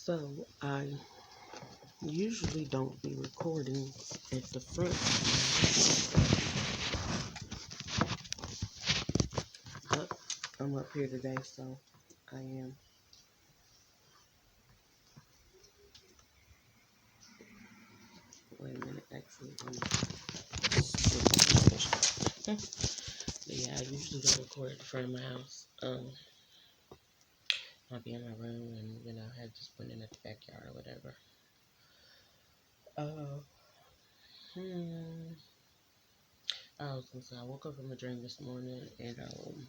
So I usually don't be recording at the front, but I'm up here today, so I am. Wait a minute, actually, let me but yeah, I usually don't record at the front of my house. I'll be in my room and had just went in at the backyard or whatever. Uh, hmm. I was gonna say I woke up from a dream this morning, and I was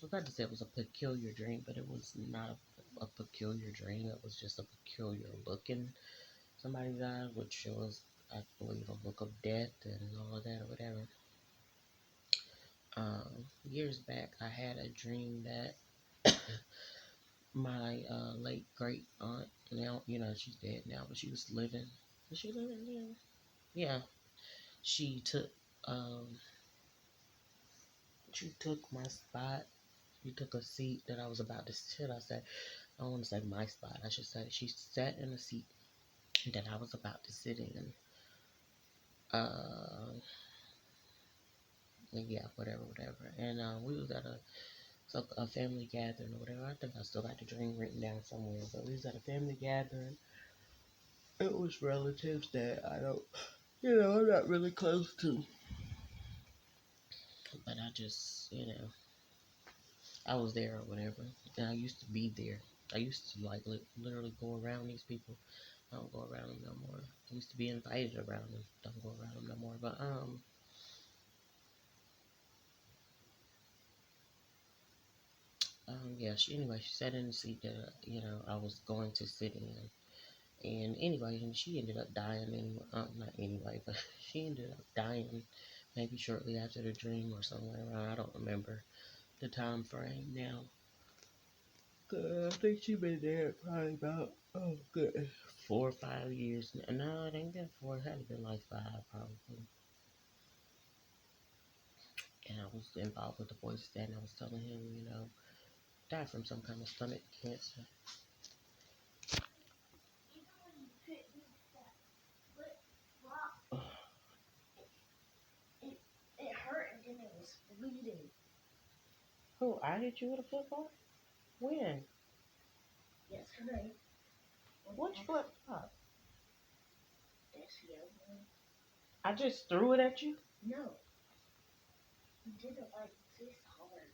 about to say it was a peculiar dream, but it was not a peculiar dream. It was just a peculiar look in somebody's eyes, which was, I believe, a look of death and all of that or whatever. Years back, I had a dream that my late great aunt, now she's dead now, but she was living. Was she living then? Yeah, she took um she took my spot. She took a seat that I was about to sit. I don't want to say my spot. I should say she sat in a seat that I was about to sit in. Uh, yeah, whatever. And we was at a family gathering or whatever. I think I still got the dream written down somewhere. But we was at a family gathering. It was relatives that I don't, I'm not really close to. But I just, I was there or whatever. And I used to be there. I used to like literally go around these people. I don't go around them no more. I used to be invited around them. Don't go around them no more. But yeah. She sat in the seat that I was going to sit in. And anyway, and she ended up dying. And not anyway, but she ended up dying maybe shortly after the dream or somewhere around. I don't remember the time frame now. I think she been there probably about good 4 or 5 years. No, it ain't been four. It had to been like 5 probably. And I was involved with the voice that, and I was telling him, died from some kind of stomach cancer. It hurt and then it was bleeding. Who? I hit you with a flip flop? When? Yesterday. Which flip flop? This one. I just threw it at you? No. You did it like this hard.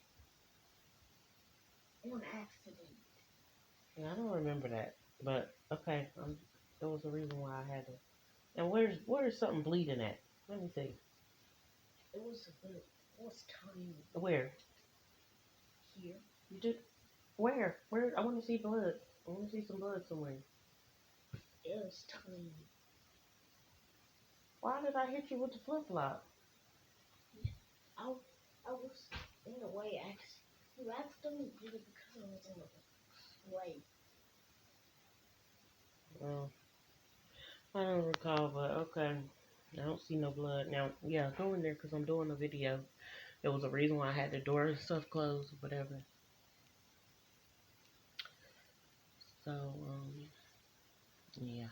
On accident. Yeah, I don't remember that. But okay, there was a reason why I had to. And where's something bleeding at? Let me see. It was tiny. Where? Here. You did? Where? Where? I want to see blood. I want to see some blood somewhere. It was tiny. Why did I hit you with the flip flop? I was in the way. You accidentally did it because I was in the way. Well, I don't recall, but okay. I don't see no blood. Now, yeah, go in there because I'm doing a video. There was a reason why I had the door and stuff closed or whatever. So, yeah.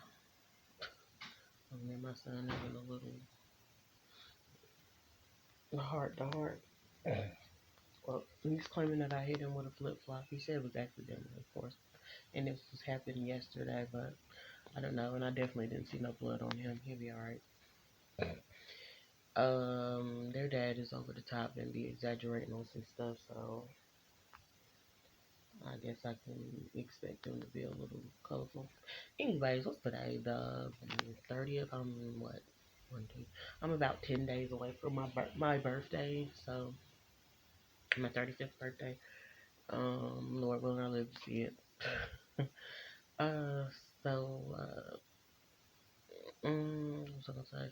Me and my son having a little heart to heart. Well, he's claiming that I hit him with a flip flop. He said it was accidental, of course. And this was happening yesterday, but I don't know. And I definitely didn't see no blood on him. He'll be alright. Their dad is over the top and be exaggerating on some stuff, so I guess I can expect them to be a little colorful. Anyways, what's today? The 30th. I'm what? 1, 2. I'm about 10 days away from my birthday, so my 35th birthday. Lord willing, I live to see it. uh, so what was I gonna say?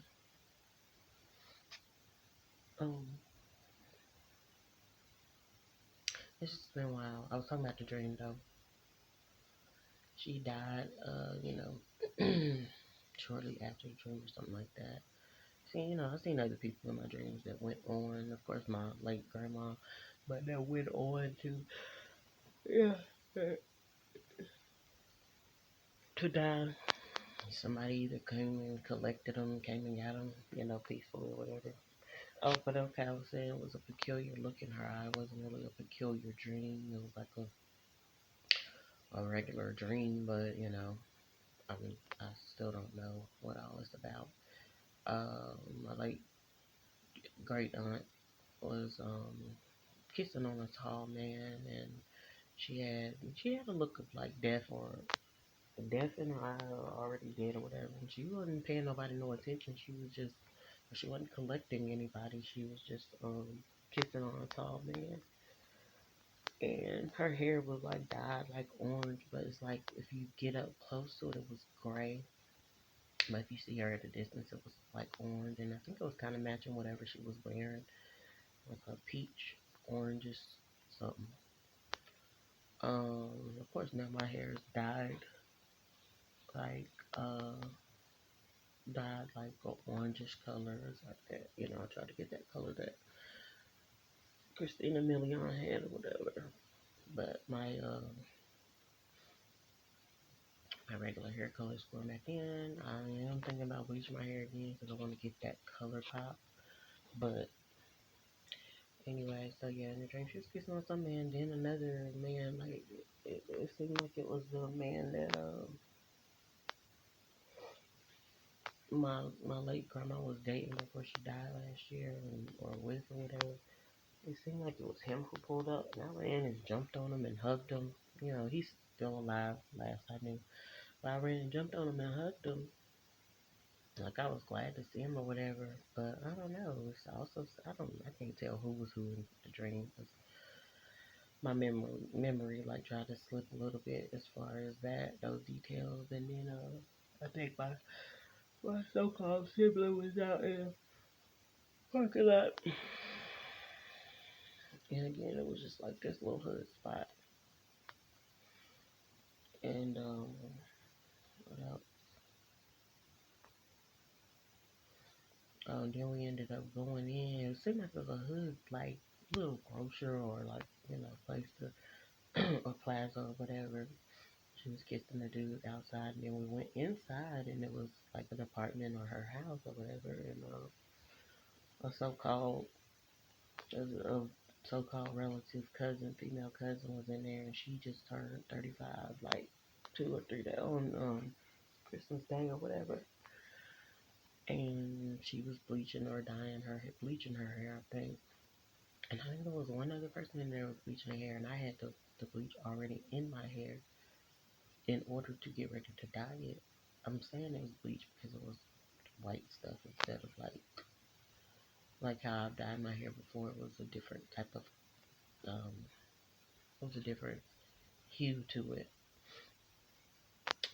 Um, it's just been a while. I was talking about the dream though. She died, shortly after the dream or something like that. See, I've seen other people in my dreams that went on. Of course, my late grandma, but that went on to, yeah, to die. Somebody either came and collected them, came and got them, peacefully or whatever. Oh, but okay, I was saying it was a peculiar look in her eye. It wasn't really a peculiar dream. It was like a regular dream, but I mean, I still don't know what all it's about. My late great aunt was kissing on a tall man, and she had a look of like death, or death in her eye, or already dead or whatever. And she wasn't paying nobody no attention. She wasn't collecting anybody. She was just kissing on a tall man. And her hair was like dyed like orange, but it's like if you get up close to it, it was gray. But if you see her at a distance, it was like orange, and I think it was kind of matching whatever she was wearing, like a peach, orangish something. Of course now my hair is like uh dyed like a orangish color, it's like that. I try to get that color that Christina Milian had or whatever. But my regular hair color is going back in. I am thinking about bleaching my hair again because I want to get that color pop. But anyway, so yeah, in the dream she was kissing on some man, then another man, like it seemed like it was the man that my late grandma was dating before she died last year, or with or whatever. It seemed like it was him who pulled up, and I ran and jumped on him and hugged him. He's still alive, last I knew. But I ran and jumped on him and hugged him. Like I was glad to see him or whatever, but I don't know. It's also I can't tell who was who in the dream, 'cause my memory like tried to slip a little bit as far as those details, and then I think my so-called sibling was out in the parking lot, and again it was just like this little hood spot, and what else? Then we ended up going in. It seemed like it was a hood, like little grocer, or like place to or plaza or whatever. She was kissing the dude outside, and then we went inside, and it was like an apartment or her house or whatever, and a so-called a so-called relative cousin, female cousin, was in there, and she just turned 35, like 2 or 3 days on Christmas Day or whatever, and she was bleaching or dyeing her bleaching her hair, I think. And I think there was one other person in there with bleaching her hair, and I had the bleach already in my hair in order to get ready to dye it. I'm saying it was bleach because it was white stuff instead of like how I've dyed my hair before. It was a different type of it was a different hue to it.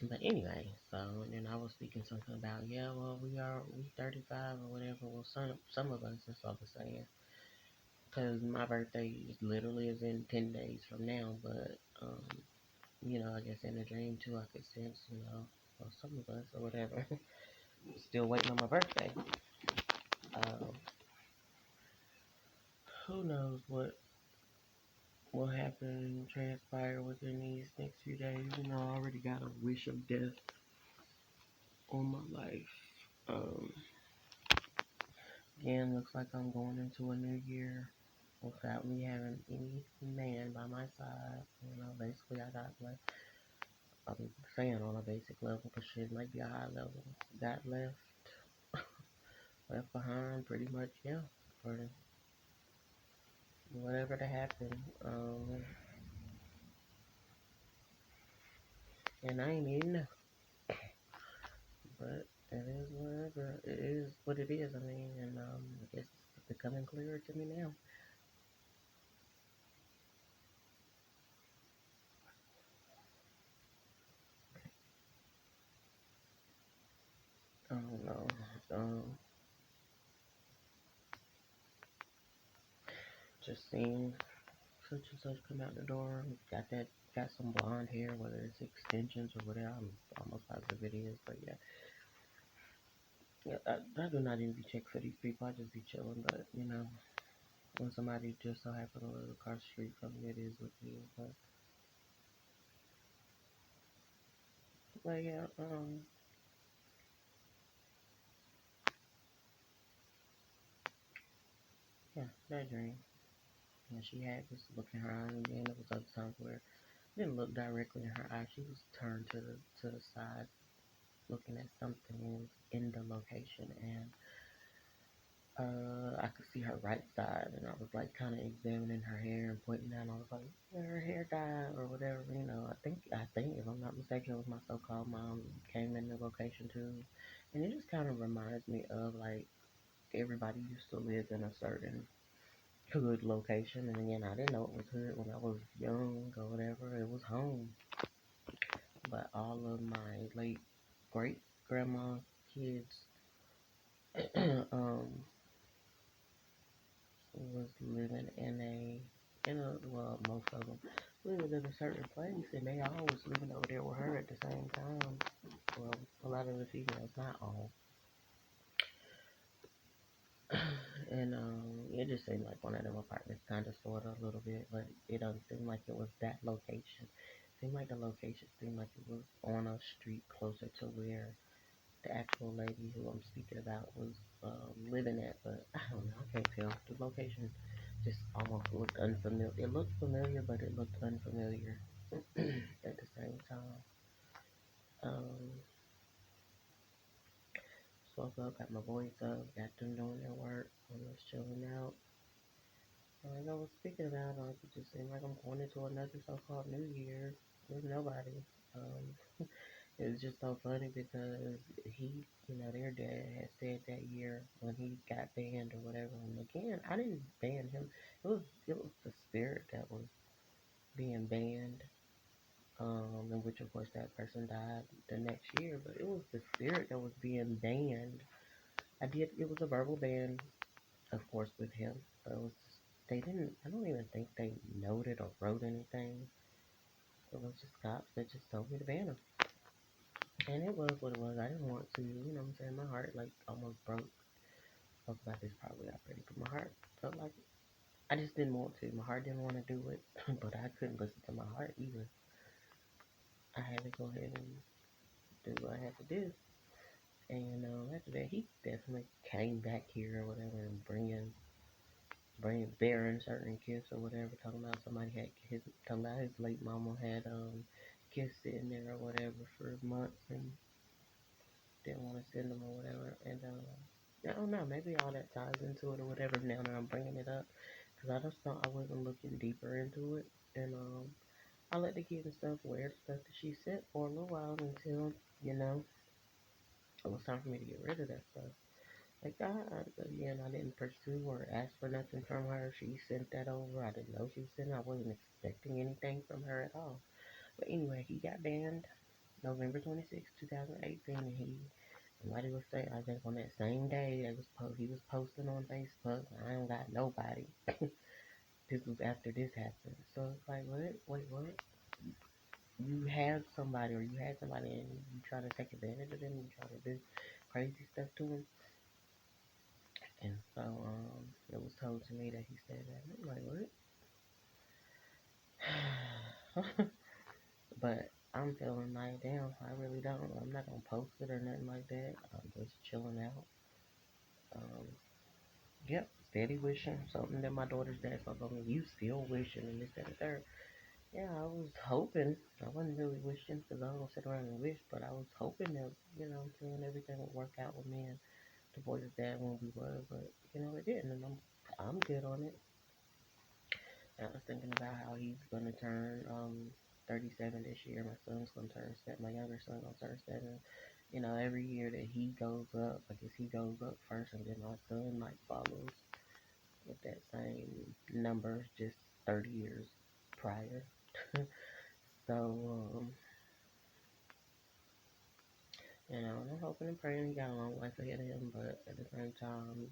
But anyway, so and then I was speaking something about, yeah, well we 35 or whatever. Well, some of us, that's all I was saying, because my birthday is in 10 days from now. But I guess in a dream too, I could sense, well, some of us or whatever, still waiting on my birthday. Um, who knows what will happen and transpire within these next few days? I already got a wish of death on my life. Um, Again, looks like I'm going into a new year without me having any man by my side. Basically, I'm saying on a basic level, but shit might be a high level. Got left behind, pretty much, yeah, for whatever to happen. And I ain't even know, but it is whatever. It is what it is. I mean, and I guess it's becoming clearer to me now. I don't know. Just seeing such and such come out the door. Got some blonde hair, whether it's extensions or whatever. I'm almost positive it is, but yeah. Yeah, I do not even be checking for these people. I just be chilling, but when somebody just so happen to live across the street from me, it is what it is. But But yeah, that dream. And she had this look in her eye, and then there was other times where she didn't look directly in her eye. She was turned to the side, looking at something in the location, and I could see her right side, and I was like kind of examining her hair and pointing out. I was like, yeah, her hair dyed or whatever, you know. I think if I'm not mistaken, it was my so-called mom came in the location too, and it just kind of reminds me of like everybody used to live in a certain hood location, and again, I didn't know it was hood when I was young or whatever. It was home, but all of my late great grandma kids um was living in a well, most of them living in a certain place, and they all was living over there with her at the same time. Well, a lot of the females, not all. And it just seemed like one of them apartments, kind of, sort of, a little bit, but it doesn't seem like it was that location. Seemed like the location seemed like it was on a street closer to where the actual lady who I'm speaking about was living at, but I don't know, I can't tell. The location just almost looked unfamiliar. It looked familiar, but it looked unfamiliar at the same time. Um, Woke up, got my boys up, got them doing their work, I was chilling out. Like I was speaking about, it just seemed like I'm going into another so-called New Year with nobody. Um, it was just so funny because their dad had said that year when he got banned or whatever. And again, I didn't ban him. It was the spirit that was being banned. In which of course that person died the next year, but it was the spirit that was being banned. It was a verbal ban, of course, with him, but they didn't, I don't even think they noted or wrote anything. It was just cops that just told me to ban him. And it was what it was. I didn't want to, what I'm saying? My heart, like, almost broke. Spoke about this probably already, but my heart felt like I just didn't want to. My heart didn't want to do it, but I couldn't listen to my heart either. I had to go ahead and do what I had to do. And after that, he definitely came back here or whatever and bearing certain gifts or whatever, talking about talking about his late mama had gifts sitting there or whatever for months and didn't want to send them or whatever. And I don't know, maybe all that ties into it or whatever. Now that I'm bringing it up, because I just thought I wasn't looking deeper into it, and I let the kids and stuff wear the stuff that she sent for a little while until it was time for me to get rid of that stuff. Like again, I didn't pursue or ask for nothing from her. She sent that over. I didn't know she was sending. I wasn't expecting anything from her at all. But anyway, he got banned November 26, 2018, and somebody was saying, I think on that same day, he was posting on Facebook, I don't got nobody. This was after this happened. So it's like, what? Wait, what? You have somebody, or you had somebody, and you try to take advantage of them, you try to do crazy stuff to them. And so it was told to me that he said that. And I'm like, what? But I'm feeling like, damn, I really don't. I'm not gonna post it or nothing like that. I'm just chilling out. Um, yep, steady wishing. Something that my daughter's dad's like, I mean, you still wishing and this, that, and third. Yeah, I was hoping. I wasn't really wishing because I don't sit around and wish, but I was hoping that, what I'm saying, everything would work out with me and the boy's dad when we were, but, it didn't, and I'm good on it. I was thinking about how he's gonna turn 37 this year. My son's gonna turn 7. My younger son gonna turn 7. Every year that he goes up, I guess he goes up first, and then my son like follows with that same number, just 30 years prior. So, I'm hoping and praying he got a long life ahead of him, but at the same time,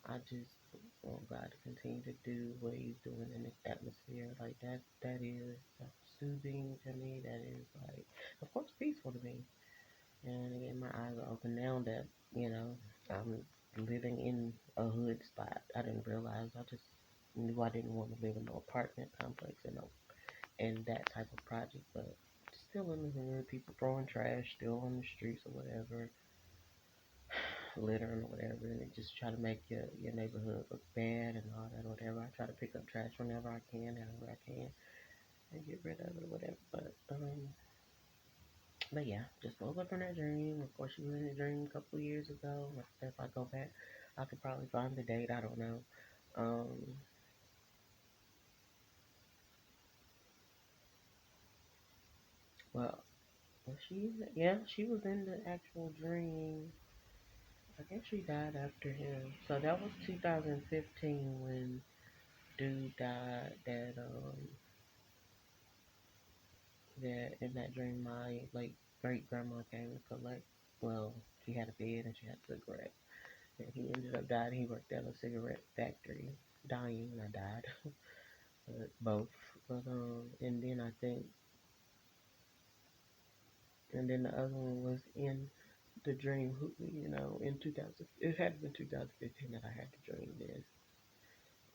I just want God to continue to do what He's doing in this atmosphere. Like that is soothing to me. That is like, of course, peaceful to me. And again, my eyes are open now that I'm living in a hood spot. I didn't realize. I just knew I didn't want to live in no apartment complex and that type of project, but still in the hood, people throwing trash still on the streets or whatever, littering or whatever, and they just try to make your neighborhood look bad and all that or whatever. I try to pick up trash whenever I can, however I can, and get rid of it or whatever. But yeah, just woke up from that dream. Of course, she was in a dream a couple of years ago. If I go back, I could probably find the date. I don't know. Um, well, was she? Yeah, she was in the actual dream. I guess she died after him. So that was 2015 when dude died. That in that dream, my late great grandma came to collect. Well, she had a bed and she had cigarettes. And he ended up dying. He worked at a cigarette factory, dying. I died, but both. And then I think, and then the other one was in the dream. In 2000, it had been 2015 that I had the dream then,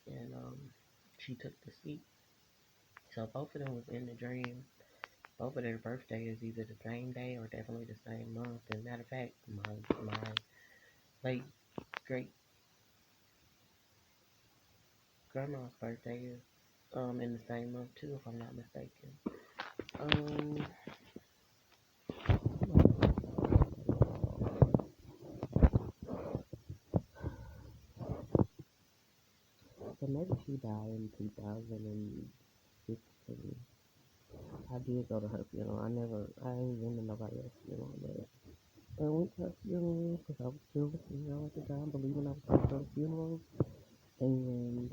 and she took the seat. So both of them was in the dream. Both of their birthday is either the same day or definitely the same month. As a matter of fact, my late great grandma's birthday is in the same month too, if I'm not mistaken. Um, so maybe she died in 2015. I did go to her funeral. I ain't been to nobody else's funeral, but I went to her funeral because I was still, at the time, believing I was going to go to funerals. And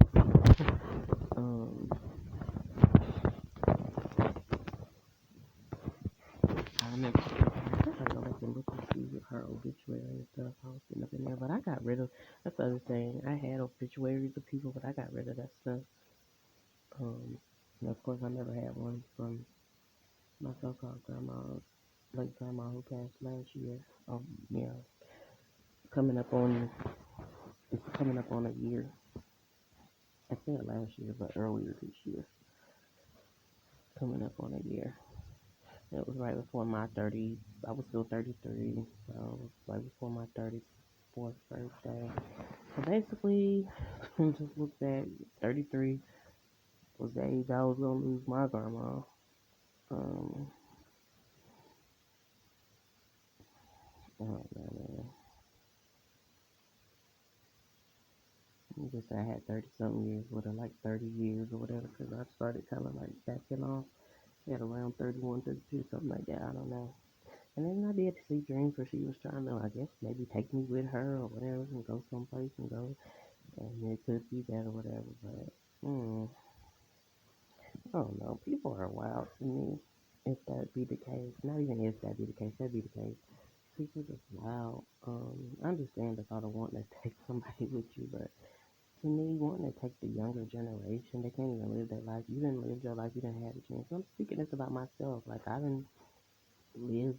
um, I remember, I guess I go back and look and see her obituary and stuff. I was sitting up in there, but I got rid of, that's the other thing. I had obituaries of people, but I got rid of that stuff. And of course, I never had one from my so-called grandma, late grandma who passed last year. Yeah, coming up on, it's coming up on a year. I said last year, but earlier this year. Coming up on a year. It was right before my 30, I was still 33, so it was right before my 34th birthday. So basically, just looked at 33 was the age I was going to lose my grandma. Um, oh man, I guess I had 30 something years with her, like 30 years or whatever, because I started kind of like backing off at around 31, 32, something like that. I don't know. And then I did see dreams where she was trying to, I guess, maybe take me with her or whatever and go someplace and go. And it could be that or whatever. But, I don't know. People are wild to me if that be the case. Not even if that be the case, that be the case. People just wild. I understand the thought of wanting to take somebody with you, but to me, wanting to take the younger generation, they can't even live their life. You didn't live your life, you didn't have a chance. I'm speaking this about myself. Like, I didn't live,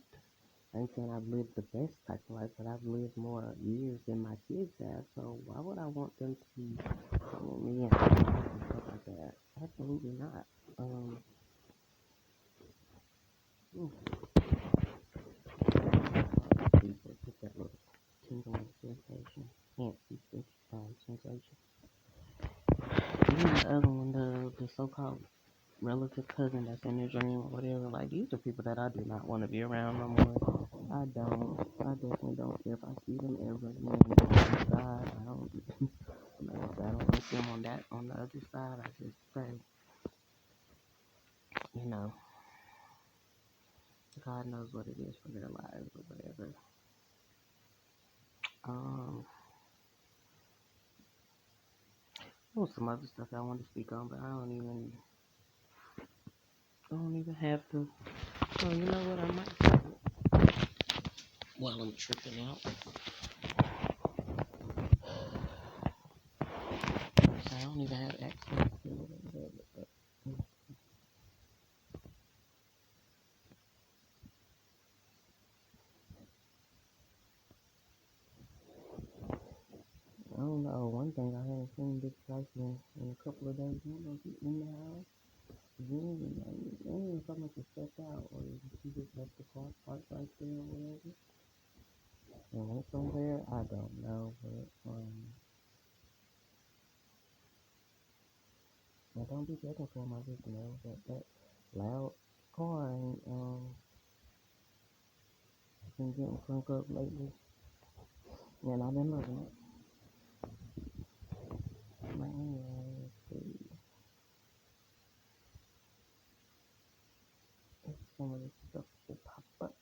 I ain't saying I've lived the best type of life, but I've lived more years than my kids have. So why would I want them to be with me and stuff like that? Absolutely not. Um, ooh, people get that little tingling sensation. Can't see sensation. And then the other one, the so-called relative cousin that's in the dream or whatever, like these are people that I do not want to be around no more. I don't. I definitely don't care if I see them ever again on the side. I don't. Like I said, I don't want to see them on the other side. I just say, you know, God knows what it is for their lives or whatever. Um, there was some other stuff I wanted to speak on, but I don't even have to. So you know what? I might say it while I'm tripping out. I don't even have access to it. But I don't know. One thing I haven't seen this person in a couple of days. I don't know if he's in the house. You ain't even so much to step out, or you just left the car parked right there or whatever. And went somewhere, I don't know, but don't be checking for him. I just know that loud car ain't been getting crunk up lately, and I've been loving it. But anyway, let's see. If some of this stuff will pop up.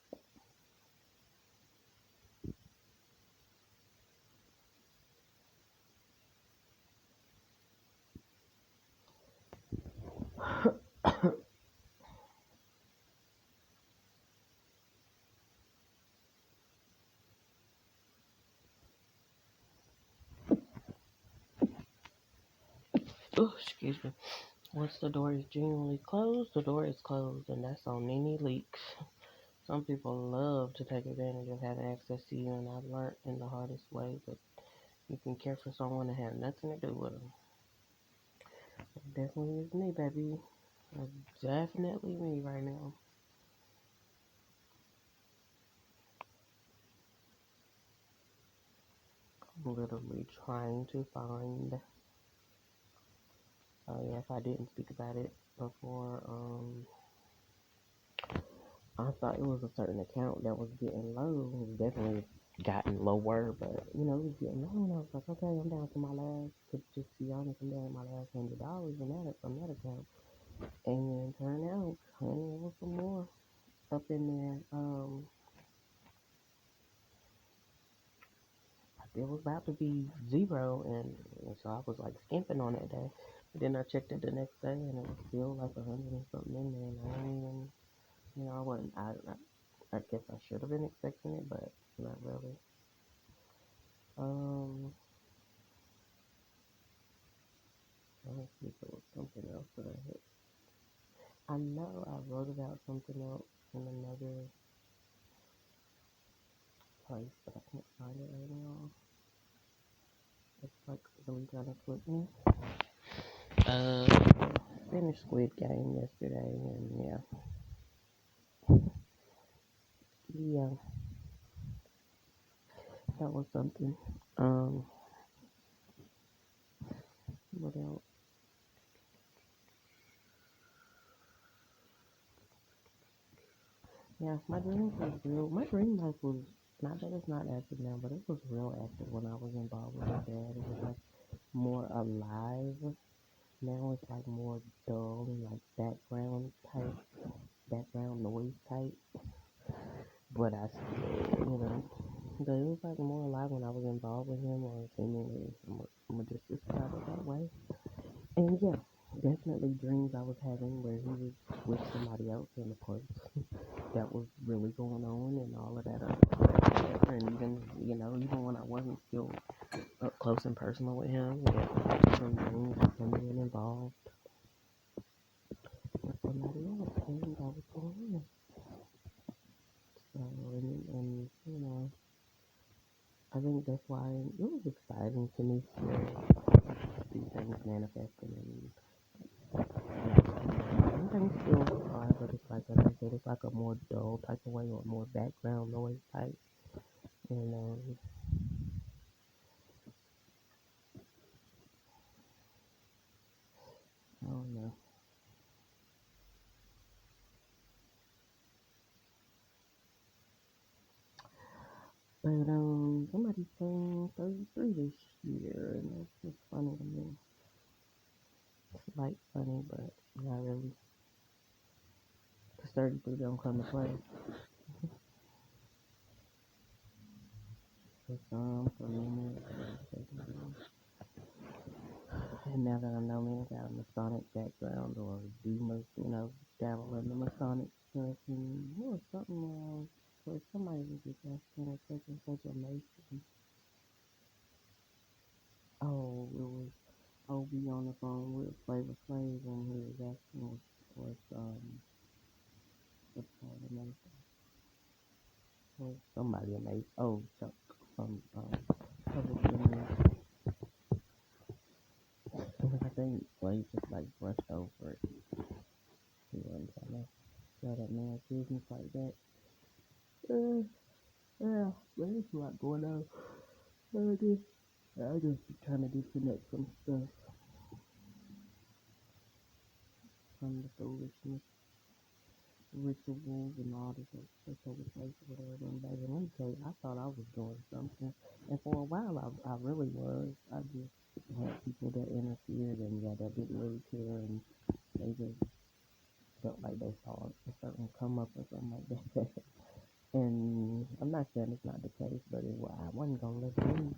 Oh, excuse me. Once the door is genuinely closed, the door is closed, and that's on any leaks. Some people love to take advantage of having access to you, and I've learned in the hardest way that you can care for someone and have nothing to do with them. It definitely is me, baby. It's definitely me right now. I'm literally trying to find. Oh yeah, if I didn't speak about it before, I thought it was a certain account that was getting low. It was definitely gotten lower, but it was getting low, and I was like, okay, I'm down to my last. To just be honest, I'm down to my last $100 in that from that account. And turn out, honey, there was some more up in there. It was about to be zero, and so I was like skimping on that day. But then I checked it the next day, and it was still like 100 and something in there. And I didn't even, I wasn't. I guess I should have been expecting it, but not really. Um, let me see if there was something else that I hit. I know I wrote about something else in another place, but I can't find it right now. It's like really trying to flip me. Uh, finished Squid Game yesterday, and yeah, that was something. Um, what else? Yeah, my dreams was real. My dream life was not that it's not active now, but it was real active when I was involved with my dad. It was like more alive. Now it's like more dull and like background noise type. But I still, but it was like more alive when I was involved with him, or seemingly. I'm gonna just describe it that way. And yeah, definitely dreams I was having where he was with somebody else, and of course that was really going on and all of that other stuff. And even even when I wasn't still up close and personal with him, yeah, some dreams of him being involved with somebody else, and that was going on. So and I think that's why it was exciting to me still see things manifesting and some things still are, but it's like I said, it's like a more dull type of way or more background noise type. And I don't know. But somebody's turning 33 this year, and that's just funny to me. It's like funny, but not really. Cause 33 don't come to play. For some, for many, and now that I know me, got a Masonic background or do, dabble in the Masonic stuff, and there was something where somebody was just asking a such and such a Mason. Oh, it was OB on the phone with Flavor Flav, and he was asking what's called a Mason. Was somebody a Mason? Oh, Chuck from Public Enemy. Because I think Flav just like brushed over it. He wasn't trying to tell that man's business like that. Uh, yeah, but there's a lot going on. I just be trying to disconnect from stuff, from the foolishness, rituals, and all this other stuff taking place or whatever. And baby, let me tell you, I thought I was doing something, and for a while I really was. I just had people that interfered and yeah, that didn't really care, and they just felt like they saw a certain come up or something like that. And I'm not saying it's not the case, but I wasn't gonna let them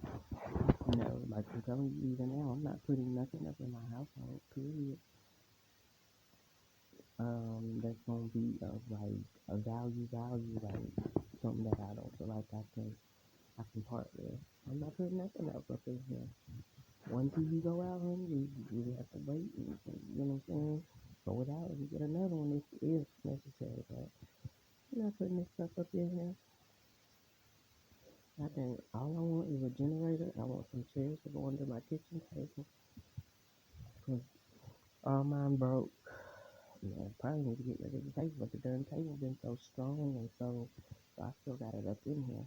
know. Like I'm telling you, even now, I'm not putting nothing up in my household. Period. That's gonna be of like a value, like something that I don't feel like I can part with. I'm not putting nothing else up in here. One TV go out, honey, you have to wait and you know what I'm saying? Throw it out and get another one if it is necessary. But I'm not putting this stuff up in here. I think all I want is a generator. I want some chairs to go under my kitchen table. Cause all mine broke. Yeah, probably need to get rid of the table, but the darn table been so strong and so I still got it up in here.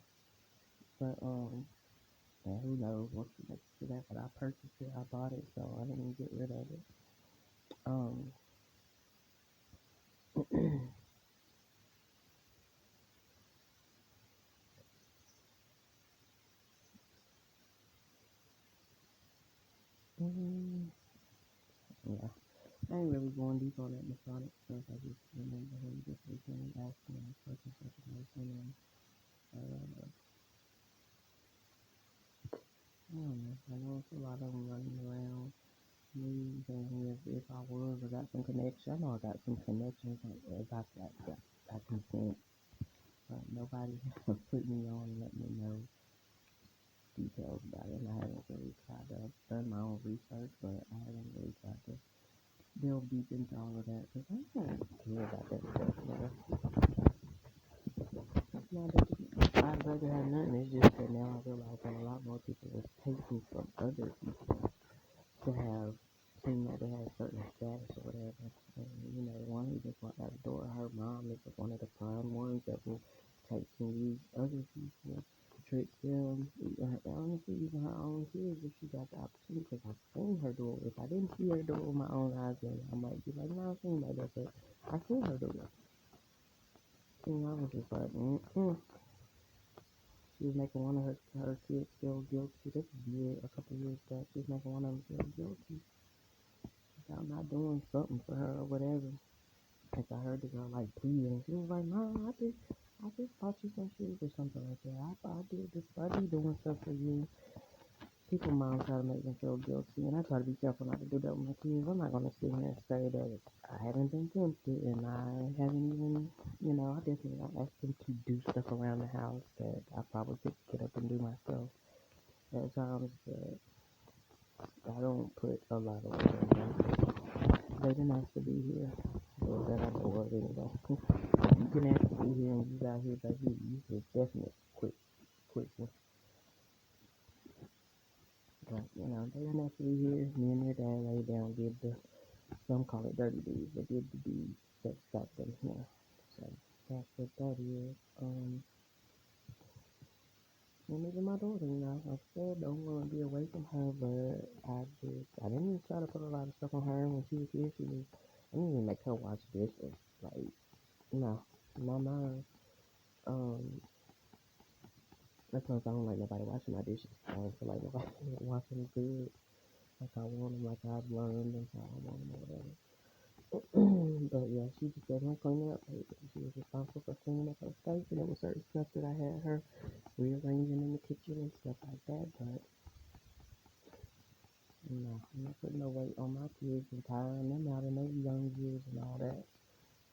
But and who knows what's next to that? But I purchased it, I bought it, so I didn't get rid of it. Um, mm, yeah, I ain't really going deep on that Masonic stuff. I just remember him just recently asking me such and such information, and I don't know. I know it's a lot of them running around me saying if I was, I got some connection. I know I got some connections. If I consent, but nobody has put me on and let me know details about it. And I haven't really tried to. I've done my own research, but I haven't really tried to delve deep into all of that because I don't care about that stuff. You know? It's not that I'd rather have nothing. It's just that now I realize that a lot more people was taking from other people to have seem like they had a certain status or whatever. And, you know, one who just walked out the door, her mom is one of the prime ones that will take and use other people, trick them, even her, honestly, even her own kids if she got the opportunity. Because I've seen her do it. If I didn't see her do it with my own eyes, then I might be like, no, she ain't like that. But I seen her do it. And I was just like, mm-mm. She was making one of her kids feel guilty. This is a couple years back. She was making one of them feel guilty about not doing something for her or whatever. Cause I heard the girl like pleading, and she was like, "No, I just bought you some shoes or something like that. I did this, I be doing stuff for you." People moms try to make them feel guilty, and I try to be careful not to do that with my kids. I'm not gonna sit here and say that I haven't been tempted, and I haven't even, I definitely not asked them to do stuff around the house that I probably could get up and do myself at times, but I don't put a lot of weight on them. They didn't ask to be here, or that I know of anyway. You can ask to be here, and you got here, baby. You should definitely quit. But they didn't ask to be here. Me and their dad laid down, did the some call it dirty deeds, but did the deeds that got them here. So that's what that is. And even my daughter, I still don't want to be away from her, but I didn't try to put a lot of stuff on her when she was here. I didn't even make her wash dishes. Like, no, my mom. Um, that's why I don't like nobody washing my dishes. I don't feel like nobody washing them good. Like I want them, like I've learned, and so I want them or whatever. But yeah, she just gave her cleaning up paper. She was responsible for cleaning up her space, and there was certain stuff that I had her rearranging in the kitchen and stuff like that. But no, I'm not putting no weight on my kids and tiring them out in their young years and all that.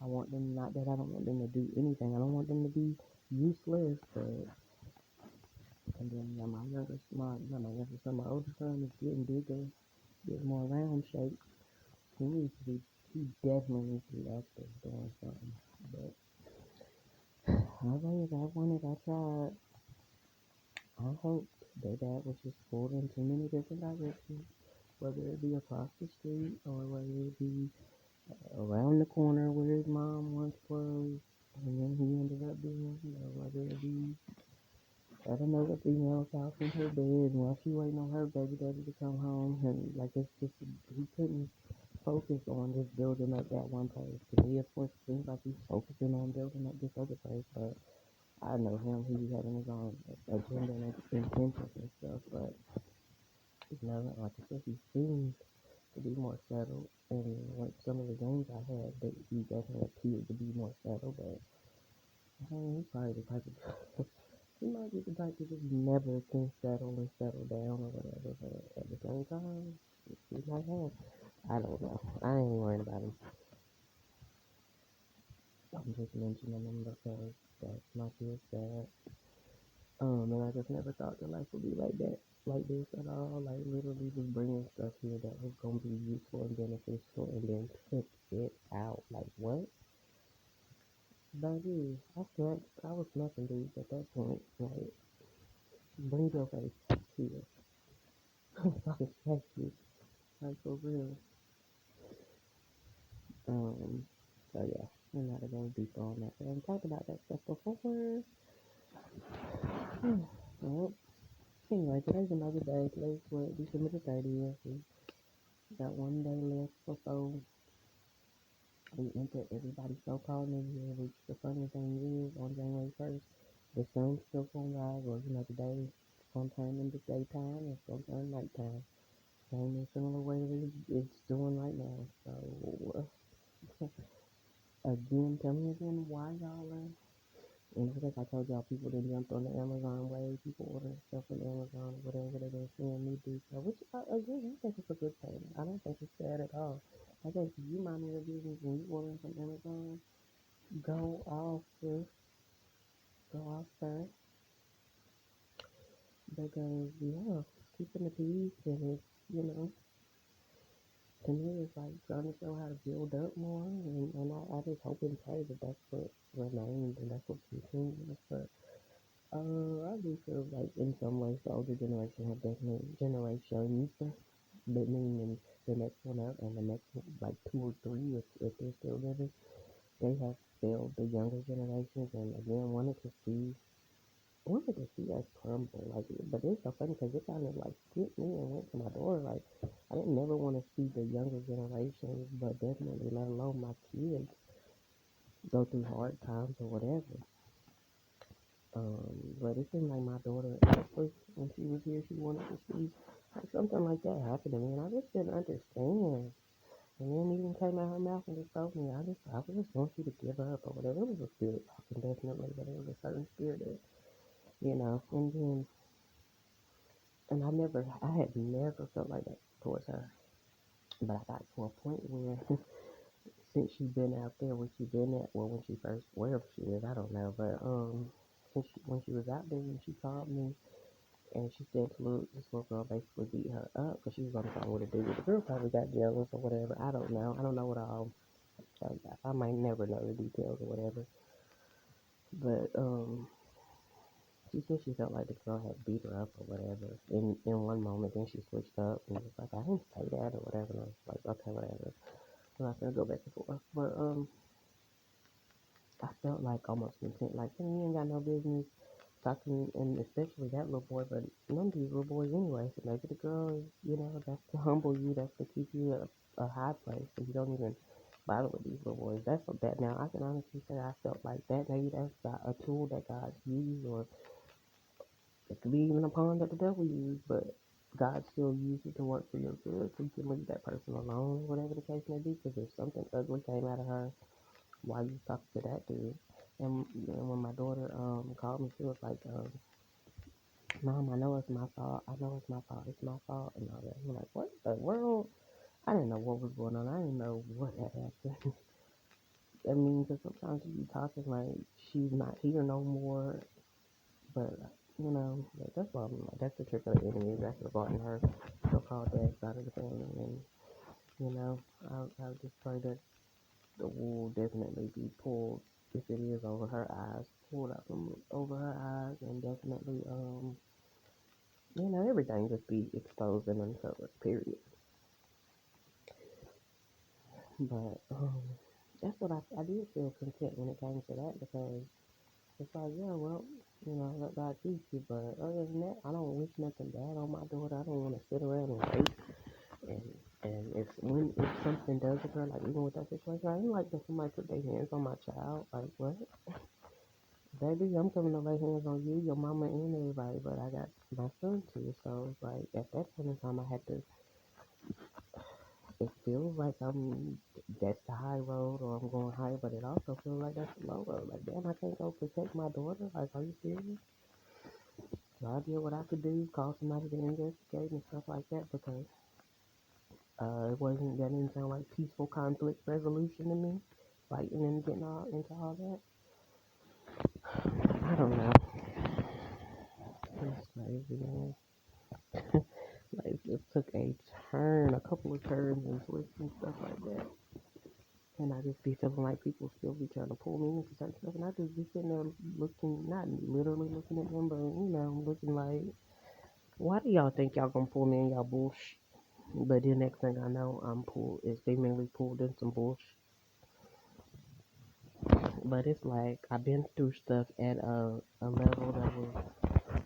I want them, not that I don't want them to do anything. I don't want them to be useless, but and then yeah, my youngest, not my youngest son, my older son is getting bigger, getting more round shape. He needs to be, he definitely needs to be active doing something. But as long as I wanted, I tried. I hope that dad was just pulled in too many different directions, whether it be across the street or whether it be around the corner where his mom once was, and then he ended up being, like at another female's house in her bed while she waiting on her baby daddy to come home, and like it's just he couldn't focus on just building up that one place. To me, of course, it seems like he's focusing on building up this other place, but I know him, he be having his own agenda and intentions and stuff, but like I said, he seems to be more settled. And like some of the games I had, that he definitely appeared to be more settled. But I mean, he's probably the type of he might be the type to just never can settle and settle down or whatever. But at the same time, he might have. I don't know. I ain't worried about him. I'm just mentioning him because that's my kid's dad. And I just never thought that life would be like that, like this at all. Like literally just bringing stuff here that was gonna be useful and beneficial, and then took it out. Like what? Baby, I was smacking dudes at that point. Like, bring your face here. I can smack you. Like for real. Um, so yeah, we're not gonna go deeper on that. But I've talked about that stuff before. Well, anyway, today's another day. Today's what, December the 30th. We got one day left before we enter everybody's so-called new year, which the funny thing is, on January 1st, the sun's still gonna rise, or today it's gonna turn into daytime, it's gonna turn nighttime. Same in similar way that it's doing right now. So, again, tell me again why y'all are. And I think I told y'all people that jumped on the Amazon wave, people ordering stuff from Amazon or whatever they've been seeing me do. So, which, again, I think it's a good thing. I don't think it's bad at all. I think if you mind your business and you ordering from Amazon, go off, sis. Go off, sir. Because, yeah, keeping the peace and it's, to me, it's like trying to show how to build up more. And I just hope and pray that that's what remains and that's what continues. But I do feel like in some ways the older generation have definitely generations, but meaning the next one up and the next one, like two or three, if they're still living, they have failed the younger generations. And again, wanted to see us crumble. Like, but it's so funny because it kind of like skipped me and went to my daughter. Like, I didn't never want to see the younger generations, but definitely let alone my kids go through hard times or whatever. But it seemed like my daughter, at first, when she was here, she wanted to see like something like that happen to me, and I just didn't understand. And then even came out her mouth and just told me, I just want you to give up or whatever. It was a spirit talking, definitely, but it was a certain spirit that, and then I had never felt like that towards her. But I got to a point where, since she'd been out there, where she been at, well, when she first, wherever she is, I don't know, but when she was out there, and she called me, and she said, "Look, this little girl basically beat her up because she was on the phone with a dude. The girl probably got jealous or whatever. I don't know. I don't know what all. I might never know the details or whatever. But she said she felt like the girl had beat her up or whatever. In one moment, then she switched up and was like, I didn't say that or whatever. And I was like, okay, whatever. I'm not gonna go back and forth. But I felt like almost content. Like, hey, you ain't got no business talking, and especially that little boy. But none of these little boys anyway. So maybe the girl is, that's to humble you. That's to keep you at a high place, so you don't even bother with these little boys. That's what that. Now I can honestly say I felt like that. Maybe that's a tool that God used, or it could be even a pawn that the devil used, but God still used it to work for your good, so you can leave that person alone, whatever the case may be. Because if something ugly came out of her while you talking to that dude, and when my daughter called me, she was like, "Mom, I know it's my fault. I know it's my fault. It's my fault," and all that. I'm like, "What the world?" I didn't know what was going on. I didn't know what had happened. I mean, because sometimes you be talking like she's not here no more, but that's why I'm like, that's the trick of the enemy. That's regarding her so-called dad side of the family, and I just pray that the wool definitely be pulled, if it is over her eyes, pulled out from over her eyes, and definitely everything just be exposed and uncovered. Period. But that's what I did feel content when it came to that because it's like, yeah, well, let God keep you. But other than that, I don't wish nothing bad on my daughter. I don't want to sit around and wait. And if something does occur, like even with that situation, I ain't like that somebody put their hands on my child. Like what, baby? I'm coming to lay hands on you, your mama, and everybody. But I got my son too, so it's like at that point in time, I had to. It feels like that's the high road, or I'm going higher, but it also feels like that's the low road. Like damn, I can't go protect my daughter. Like, are you serious? So I did what I could do, call somebody to investigate and stuff like that because it wasn't that didn't sound like peaceful conflict resolution to me, fighting and getting all into all that. I don't know. It's crazy, man. Life just took a turn, a couple of turns and twists and stuff like that. And I just be feeling like people still be trying to pull me into certain stuff, and I just be sitting there looking, not literally looking at them, but looking like, why do y'all think y'all gonna pull me in y'all bullshit? But the next thing I know, I'm pulled, is seemingly pulled in some bullshit. But it's like I've been through stuff at a level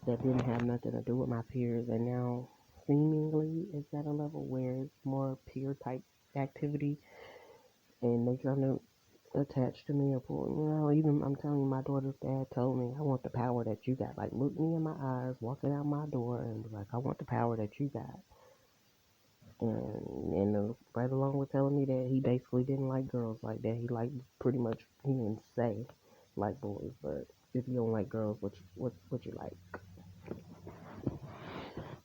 that didn't have nothing to do with my peers, and now seemingly it's at a level where it's more peer type activity, and they trying to attach to me or pull. Even I'm telling you, my daughter's dad told me, I want the power that you got. Like, look me in my eyes, walking out my door, and be like, I want the power that you got. And right along with telling me that he basically didn't like girls like that. He liked pretty much, he didn't say like boys, but if you don't like girls, what you like?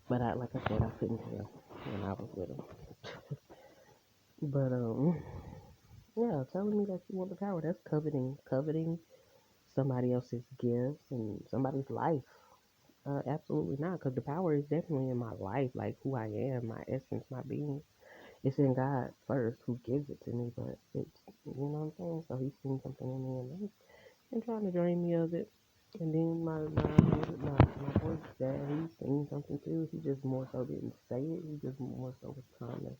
But like I said, I couldn't tell when I was with him. But yeah, telling me that you want the power, that's coveting somebody else's gifts and somebody's life. Absolutely not, because the power is definitely in my life, like who I am, my essence, my being. It's in God first who gives it to me, but it's, you know what I'm saying? So he's seen something in me and trying to drain me of it. And then my boy's dad, he's seen something too. He just more so didn't say it. He just more so was trying to,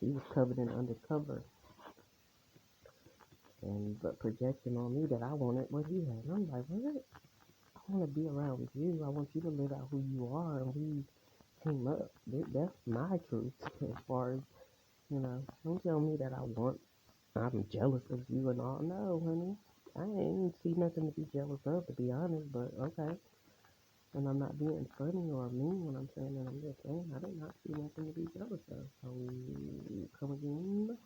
he was covered in undercover and but projecting on me that I wanted what he had. And I'm like, what? I want to be around you. I want you to live out who you are. And we team up. That's my truth as far as, don't tell me that I'm jealous of you and all. No, honey. I ain't see nothing to be jealous of, to be honest, but okay. And I'm not being funny or mean when I'm saying that. I'm just saying I did not see nothing to be jealous of. So, come again.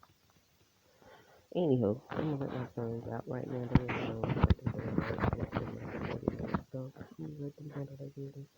Anywho, I'm gonna let my sons out right now. They're in the room. So, you let them handle their business.